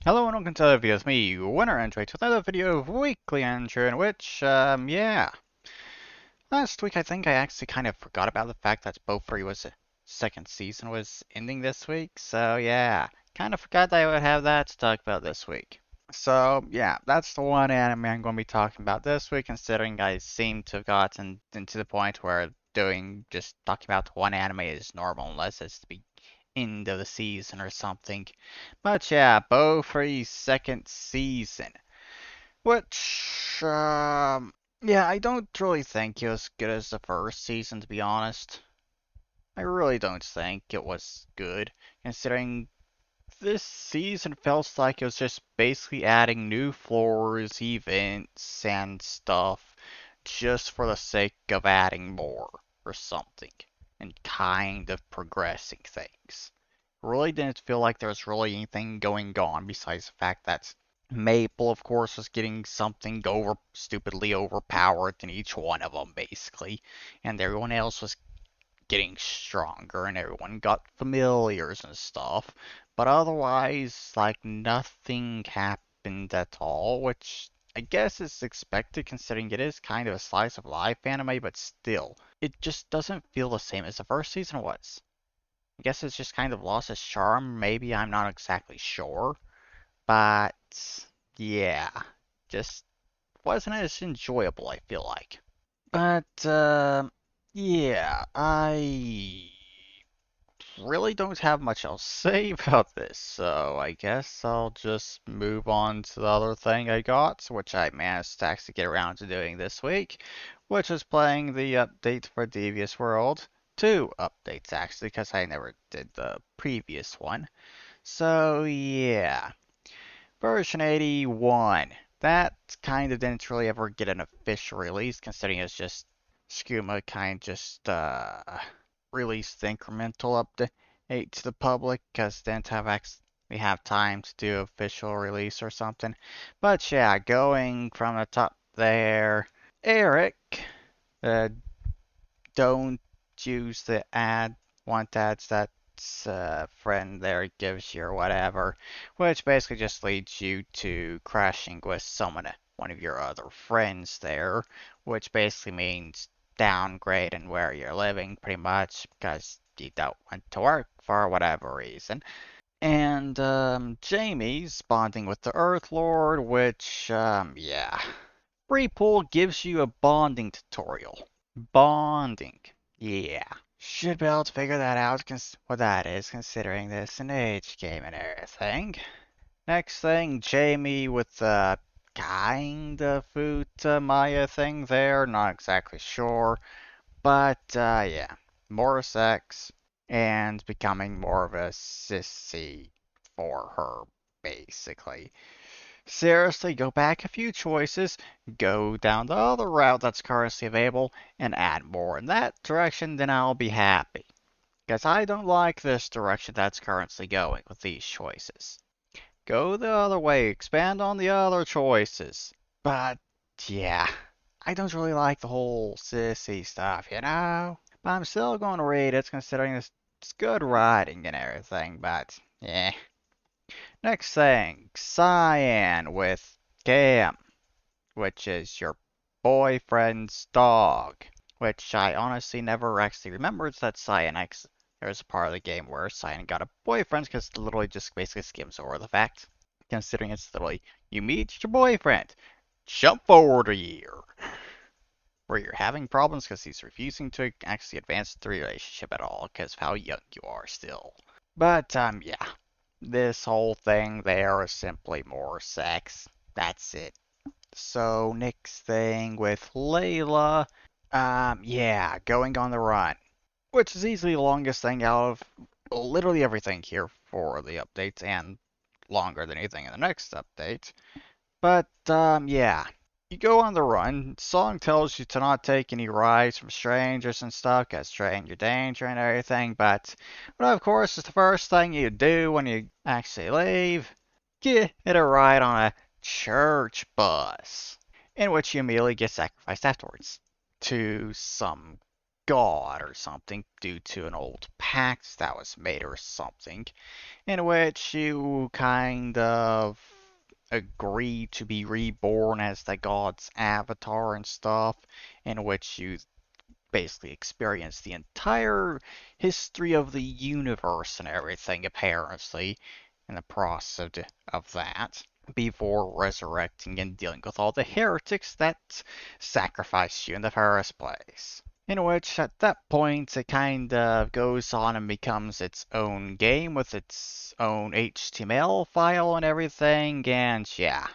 Hello and welcome to the video with me, Winner Android, with another video of Weekly Andrew, in which, yeah. Last week I think I actually kind of forgot about the fact that Bofuri was second season was ending this week, so yeah. Kind of forgot that I would have that to talk about this week. So, yeah, that's the one anime I'm going to be talking about this week, considering I seem to have gotten to the point where just talking about one anime is normal, unless it's the end of the season or something. But yeah, Bofuri's second season, which, yeah, I don't really think it was good as the first season, to be honest. I really don't think it was good, considering this season felt like it was just basically adding new floors, events, and stuff just for the sake of adding more or something and kind of progressing things. Really didn't feel like there was really anything going on besides the fact that Maple, of course, was getting something stupidly overpowered in each one of them, basically, and everyone else was getting stronger and everyone got familiars and stuff. But otherwise, like, nothing happened at all, which I guess is expected considering it is kind of a slice of life anime, but still, it just doesn't feel the same as the first season was. I guess it's just kind of lost its charm, maybe, I'm not exactly sure. But yeah, just wasn't as enjoyable, I feel like. But yeah, I really don't have much else to say about this, so I guess I'll just move on to the other thing I got, which I managed to actually get around to doing this week, which is playing the update for Devious World. Two updates, actually, because I never did the previous one. So yeah, version 81. That kind of didn't really ever get an official release, considering it's just Skooma kind of just released the incremental update to the public, because didn't we have time to do official release or something. But yeah, going from the top there, Eric, uh, don't use the want ads that friend there gives you or whatever, which basically just leads you to crashing with one of your other friends there, which basically means downgrading where you're living pretty much because you don't want to work for whatever reason. And Jamie's bonding with the Earth Lord, which yeah. Free Pool gives you a bonding tutorial. Bonding. Yeah. Should be able to figure that out, what that is, considering this an age game and everything. Next thing, Jamie with the kind of Futa Maya thing there, not exactly sure. But, yeah. More sex, and becoming more of a sissy for her, basically. Seriously, go back a few choices, go down the other route that's currently available, and add more in that direction, then I'll be happy. Because I don't like this direction that's currently going with these choices. Go the other way, expand on the other choices. But, yeah, I don't really like the whole sissy stuff, you know? But I'm still going to read it, considering it's good writing and everything, but, yeah. Next thing, Cyan with Cam, which is your boyfriend's dog. Which I honestly never actually remembered that Cyan X. There's a part of the game where Cyan got a boyfriend because it literally just basically skims over the fact. Considering it's literally, you meet your boyfriend, jump forward a year. Where you're having problems because he's refusing to actually advance the relationship at all because of how young you are still. But, yeah. This whole thing there is simply more sex. That's it. So, next thing with Layla. Yeah, going on the run. Which is easily the longest thing out of literally everything here for the updates and longer than anything in the next update. But, yeah. You go on the run, song tells you to not take any rides from strangers and stuff, cause stranger danger and everything, but of course, it's the first thing you do when you actually leave. Get a ride on a church bus, in which you immediately get sacrificed afterwards to some god or something due to an old pact that was made or something, in which you kind of agree to be reborn as the god's avatar and stuff, in which you basically experience the entire history of the universe and everything, apparently, in the process of that, before resurrecting and dealing with all the heretics that sacrificed you in the first place. In which, at that point, it kind of goes on and becomes its own game with its own HTML file and everything, and yeah,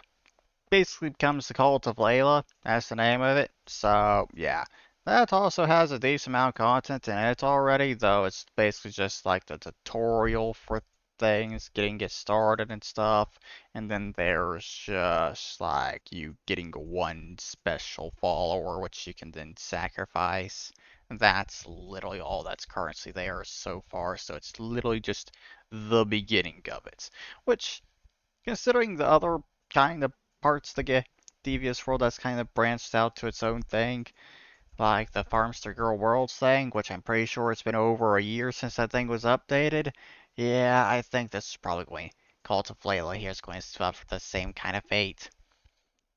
basically becomes the Cult of Layla. That's the name of it. So yeah, that also has a decent amount of content in it already, though it's basically just like the tutorial for things, getting it started and stuff. And then there's just like you getting one special follower, which you can then sacrifice. That's literally all that's currently there so far. So it's literally just the beginning of it, which considering the other kind of parts of the Devious World that's kind of branched out to its own thing, like the Farmster Girl Worlds thing, which I'm pretty sure it's been over a year since that thing was updated. Yeah, I think this is probably going. Cult of Layla here is going to suffer the same kind of fate.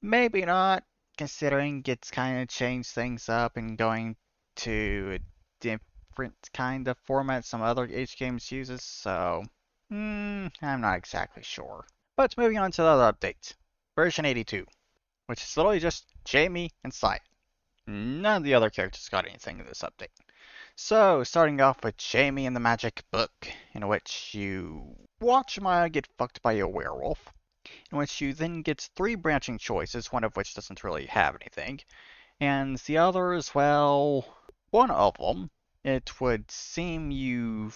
Maybe not, considering it's kind of changed things up and going to a different kind of format some other H games uses, so I'm not exactly sure. But moving on to the other update, version 82, which is literally just Jamie and Cyan. None of the other characters got anything in this update. So, starting off with Jamie and the Magic Book, in which you watch Maya get fucked by a werewolf, in which you then get three branching choices, one of which doesn't really have anything, and the others, well, one of them, it would seem you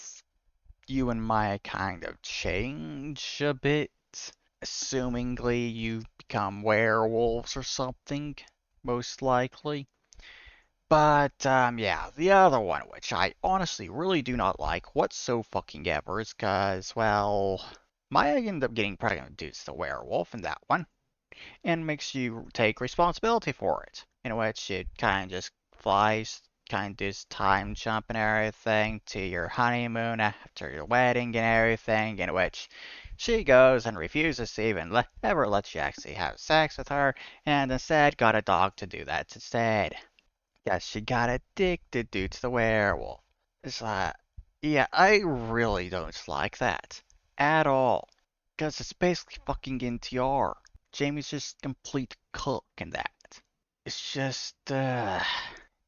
and Maya kind of change a bit. Assumingly you become werewolves or something, most likely. But, yeah, the other one, which I honestly really do not like whatso fucking ever, is because, well, Maya ended up getting pregnant due to the werewolf in that one, and makes you take responsibility for it, in which it kind of just flies, kind of does time jump and everything to your honeymoon after your wedding and everything, in which she goes and refuses to even ever let you actually have sex with her, and instead got a dog to do that instead. Yeah, she got addicted due to the werewolf. It's like, yeah, I really don't like that at all. Because it's basically fucking NTR. Jamie's just complete cook in that. It's just,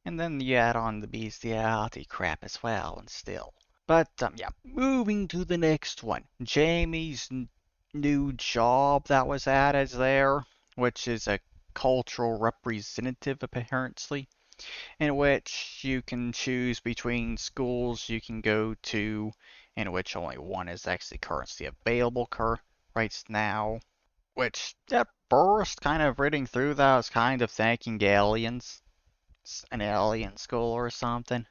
And then you add on the bestiality crap as well, and still. But, yeah, moving to the next one. Jamie's new job that was added there, which is a cultural representative, apparently, in which you can choose between schools you can go to, in which only one is actually currently available right now. Which, at first, kind of reading through that, I was kind of thinking aliens, an alien school or something,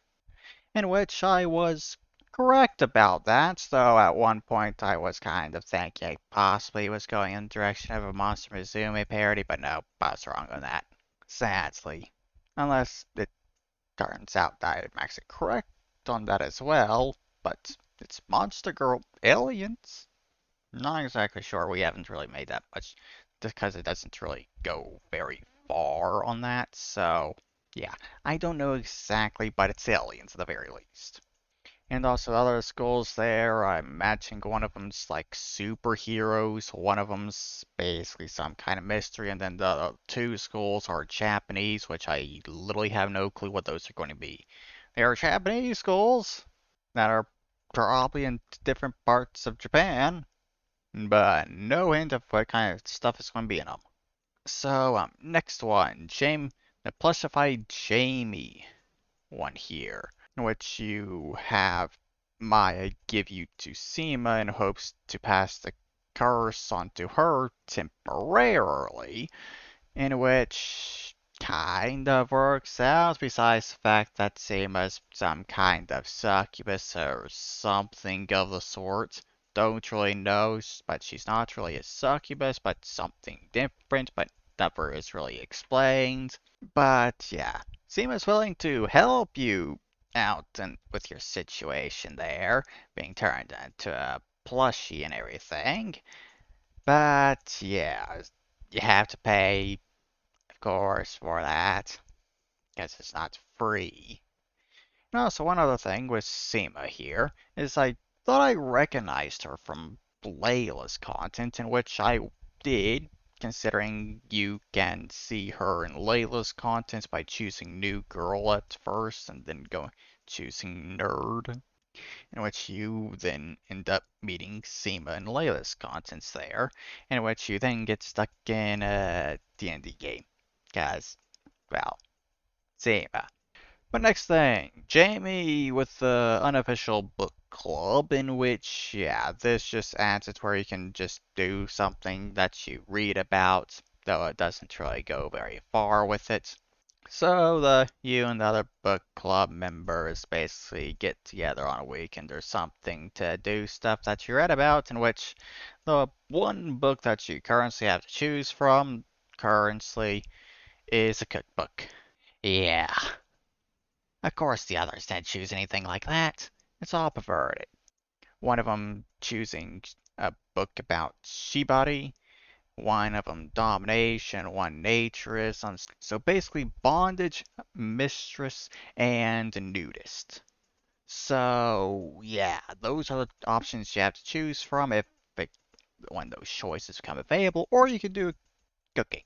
in which I was correct about that, though at one point I was kind of thinking possibly it was going in the direction of a Monster Musume parody, but no, I was wrong on that. Sadly. Unless it turns out that I'm actually correct on that as well, but it's Monster Girl aliens. Not exactly sure. We haven't really made that much because it doesn't really go very far on that. So, yeah, I don't know exactly, but it's aliens at the very least. And also other schools there, I'm imagining one of them's like superheroes, one of them's basically some kind of mystery, and then the two schools are Japanese, which I literally have no clue what those are going to be. They are Japanese schools that are probably in different parts of Japan, but no hint of what kind of stuff is going to be in them. So, next one, the plusified Jamie one here, in which you have Maya give you to Seema in hopes to pass the curse onto her temporarily, in which kind of works out besides the fact that Seema's some kind of succubus or something of the sort. Don't really know, but she's not really a succubus, but something different, but never is really explained. But yeah, Seema's willing to help you out and with your situation there, being turned into a plushie and everything. But yeah, you have to pay, of course, for that, because it's not free. And also, one other thing with Seema here is I thought I recognized her from Layla's content, in which I did, considering you can see her in Layla's content by choosing New Girl at first and then choosing Nerd, in which you then end up meeting Seema and Layla's contents there, in which you then get stuck in a D&D game. Because, well, Seema. But next thing, Jamie with the unofficial book club, in which, yeah, this just adds it where you can just do something that you read about, though it doesn't really go very far with it. So you and the other book club members basically get together on a weekend or something to do stuff that you read about, in which the one book that you currently have to choose from currently is a cookbook. Yeah. Of course the others didn't choose anything like that. It's all perverted. One of them choosing a book about Shibari, one of them domination, one naturism. So basically bondage, mistress, and nudist. So yeah, those are the options you have to choose from if when those choices become available, or you could do cooking.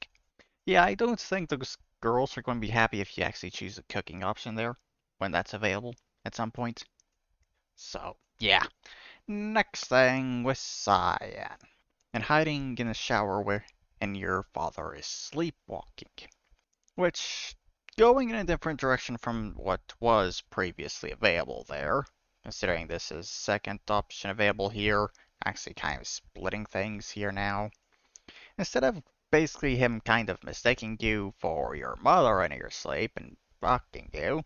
Yeah, I don't think those girls are going to be happy if you actually choose the cooking option there when that's available at some point. So, yeah. Next thing with Cyan. And hiding in the shower where and your father is sleepwalking. Which, going in a different direction from what was previously available there, considering this is second option available here, actually kind of splitting things here now. Instead of basically him kind of mistaking you for your mother in your sleep and fucking you,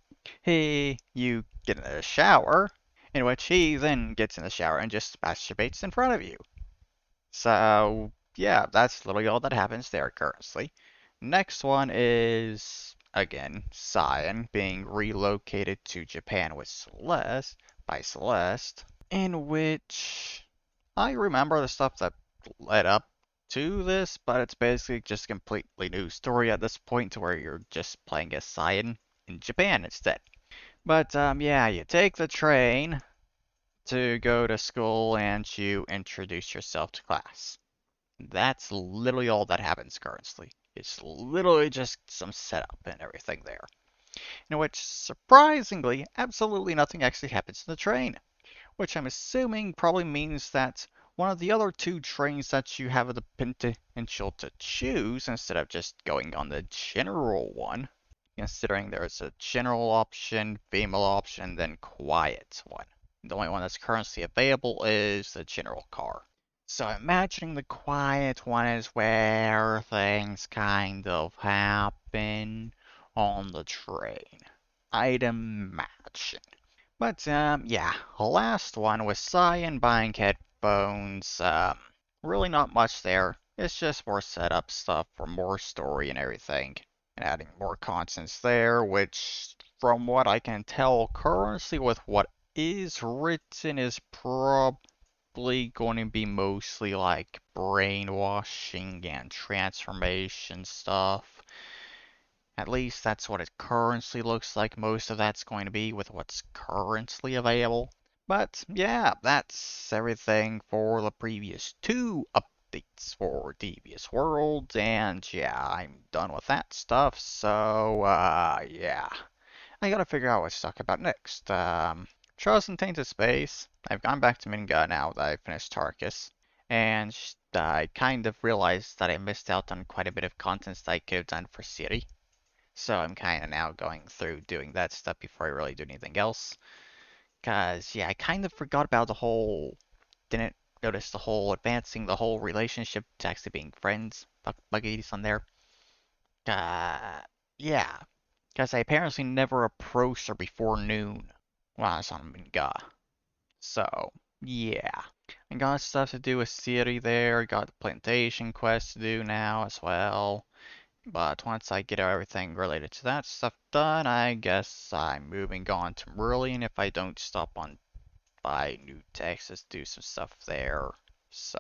you get in the shower, in which he then gets in the shower and just masturbates in front of you. So, yeah, that's literally all that happens there currently. Next one is, again, Cyan being relocated to Japan with Celeste, by Celeste, in which I remember the stuff that led up to this, but it's basically just a completely new story at this point to where you're just playing as Cyan in Japan instead. But yeah, you take the train to go to school and you introduce yourself to class. That's literally all that happens currently. It's literally just some setup and everything there. In which, surprisingly, absolutely nothing actually happens in the train. Which I'm assuming probably means that one of the other two trains that you have the potential to choose instead of just going on the general one, considering there's a general option, female option, then quiet one. The only one that's currently available is the general car. So imagining the quiet one is where things kind of happen on the train. I'd imagine. But yeah, last one was Cyan buying headphones. Really not much there. It's just more setup stuff for more story and everything. And adding more contents there, which from what I can tell currently with what is written is probably going to be mostly like brainwashing and transformation stuff. At least that's what it currently looks like most of that's going to be with what's currently available. But yeah, that's everything for the previous two updates for Devious World, and yeah, I'm done with that stuff, so yeah. I gotta figure out what to talk about next. Trials in Tainted Space. I've gone back to Minga now that I finished Tarkus, and I kind of realized that I missed out on quite a bit of content that I could have done for City. So I'm kind of now going through doing that stuff before I really do anything else. Cause yeah, I kind of forgot about the whole, didn't notice the whole advancing the whole relationship to actually being friends buggies on there. Uh, yeah, cause I apparently never approached her before noon while I was on Minga. So yeah, I got stuff to do with Siri there. Got the plantation quest to do now as well. But once I get everything related to that stuff done, I guess I'm moving on to Merlin if I don't stop on by New Texas, do some stuff there. So,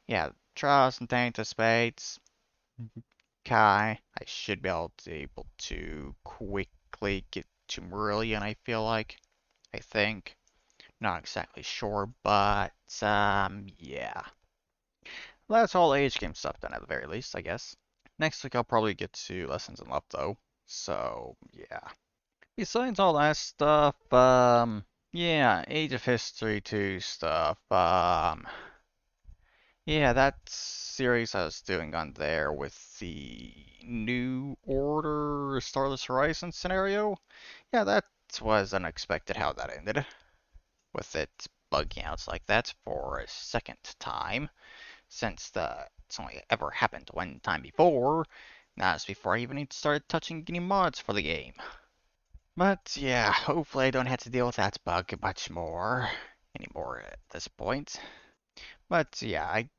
yeah, Trials and Anticipates, Kai, I should be able to quickly get to Merlin, I feel like. I think. Not exactly sure, but, yeah. That's all age game stuff done at the very least, I guess. Next week I'll probably get to Lessons in Love though. So, yeah. Besides all that stuff, yeah, Age of History 2 stuff, yeah, that series I was doing on there with the New Order Starless Horizon scenario, yeah, that was unexpected how that ended, with it bugging out like that for a second time, since it's only ever happened one time before. That's before I even started touching any mods for the game. But yeah, hopefully I don't have to deal with that bug much more anymore at this point. But yeah, I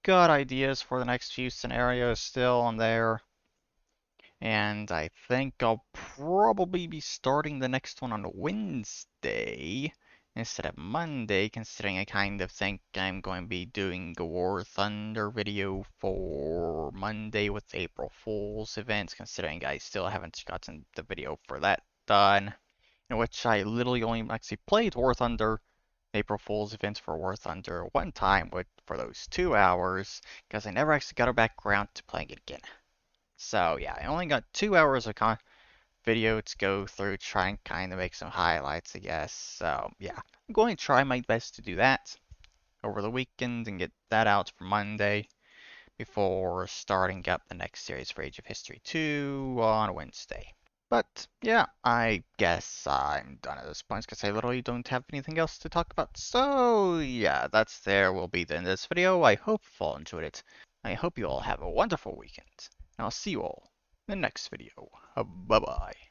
got ideas for the next few scenarios still on there. And I think I'll probably be starting the next one on Wednesday instead of Monday, considering I kind of think I'm going to be doing a War Thunder video for Monday with April Fool's events, considering I still haven't gotten the video for that done, in which I literally only actually played War Thunder April Fool's events for War Thunder one time for those 2 hours, because I never actually got back around to playing it again. So yeah, I only got 2 hours of video to go through, try and kind of make some highlights, I guess. So yeah, I'm going to try my best to do that over the weekend and get that out for Monday before starting up the next series for Age of History 2 on Wednesday. But yeah, I guess I'm done at this point because I literally don't have anything else to talk about. So yeah, will be the end of this video. I hope you all enjoyed it. I hope you all have a wonderful weekend. And I'll see you all in the next video. Bye bye.